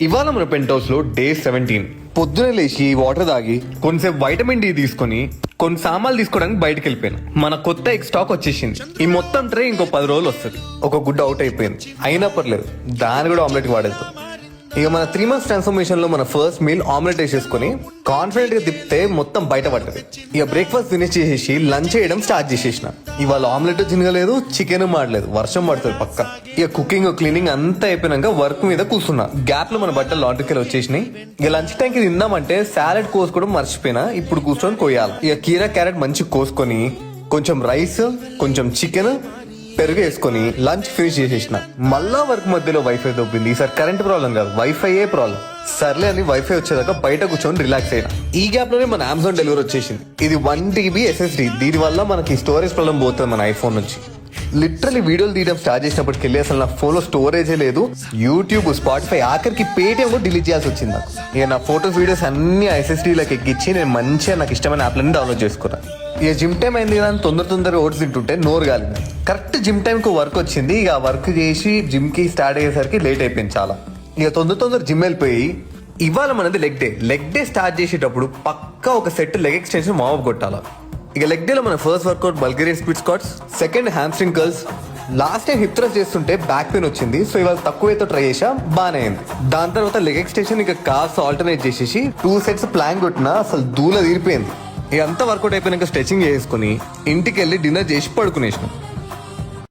ఇవాళ మన pent house లో డే 17. పొద్దున లేచి వాటర్ తాగి కొంతసేపు వైటమిన్ డి తీసుకొని కొన్ని సామాన్లు తీసుకోవడానికి బయటకు వెళ్ళిపోయాను. మన కొత్త ఎగ్ స్టాక్ వచ్చేసింది. ఈ మొత్తం ట్రే ఇంకో 10 రోజులు వస్తుంది. ఒక గుడ్డ అవుట్ అయిపోయింది, అయినా పర్లేదు, దాన్ని కూడా ఆమ్లెట్ వాడేద్దాం. ఇక మన 3 months ట్రాన్స్ఫర్మేషన్ లో మన ఫస్ట్ మీల్ ఆమ్లెట్ వేసేసుకుని కాన్ఫిడెంట్ గా తిప్పితే మొత్తం బయట పడ్డది. ఇక బ్రేక్ఫాస్ట్ ఫినిష్ చేసేసి లంచ్ చేయడం స్టార్ట్ చేసేసిన. ఇవాళ ఆమ్లెట్ చినగలేదు, చికెన్ మాడలేదు, వర్షం పడుతుంది పక్క. ఇక కుకింగ్ క్లీనింగ్ అంతా అయిపోయినాక వర్క్ మీద కూర్చున్నా. గ్యాప్ లో మన బట్టలు లాండ్రీకి వచ్చేసినాయి. ఇక లంచ్ టైంకి తిందామంటే సాలెడ్ కోసుకోవడం మర్చిపోయినా. ఇప్పుడు కూర్చొని కోయాలి. ఇక కీరా క్యారెట్ మంచిగా కోసుకొని కొంచెం రైస్, కొంచెం చికెన్, పెరుగు వేసుకొని లంచ్ ఫినిష్ చేసేసిన. మళ్ళా వర్క్ మధ్యలో వైఫై దొబ్బింది. ఈసారి కరెంట్ ప్రాబ్లం కాదు, వైఫై ప్రాబ్లం. సర్లే అని వైఫై వచ్చేదాకా బయట కూర్చొని రిలాక్స్ అయినా. ఈ గ్యాప్ లోనే మన అమెజాన్ డెలివరీ వచ్చేసింది. ఇది 1 TB SSD. దీని వల్ల మనకి స్టోరేజ్ ప్రాబ్లం పోతుంది మన ఐఫోన్ నుంచి. లిటరలీ వీడియోలు తీయడం స్టార్ట్ చేసినప్పటికెళ్ళి అసలు నా ఫోన్ లో స్టోరేజే లేదు. యూట్యూబ్, స్పాటిఫై, ఆఖరికి పేటిఎం కూడా డిలీట్ చేయాల్సి వచ్చింది నాకు. ఇక నా ఫోటోస్, వీడియోస్ అన్ని SSDలోకి ఎక్కించి నేను మంచిగా నాకు ఇష్టమైన యాప్లన్నీ డౌన్లోడ్ చేసుకున్నా. ఇక జిమ్ టైం అయింది కదా, తొందరగా ఓట్స్ తింటుంటే నోరు కాలింది. కరెక్ట్ జిమ్ టైంకి వర్క్ వచ్చింది. ఇక వర్క్ చేసి జిమ్ కి స్టార్ట్ అయ్యేసరికి లేట్ అయిపోయింది చాలా. ఇక తొందర జిమ్ వెళ్ళిపోయి ఇవాళ మనది లెగ్ డే స్టార్ట్ చేసేటప్పుడు పక్కా ఒక సెట్ లెగ్ ఎక్స్టెన్షన్ వార్మప్ కొట్టాలా. ఇక లెగ్ డే లో మన first workout Bulgarian split squats, second hamstring curls. Last time hip thrust చేస్తుంటే బ్యాక్ పెయిన్ వచ్చింది, సో ఇవాళ తక్కువైతే ట్రై చేసా, బానే అయింది. దాని తర్వాత లెగ్ ఎక్స్టెన్షన్ ఇక కాల్స్ ఆల్టర్నేట్ చేసేసి 2 sets ప్లాన్ కొట్టినా అసలు దూల తీరిపోయింది. ఇక అంతా వర్కౌట్ అయిపోయినాక స్ట్రెచింగ్ చేసుకుని ఇంటికి వెళ్ళి డిన్నర్ చేసి పడుకునేసినాం.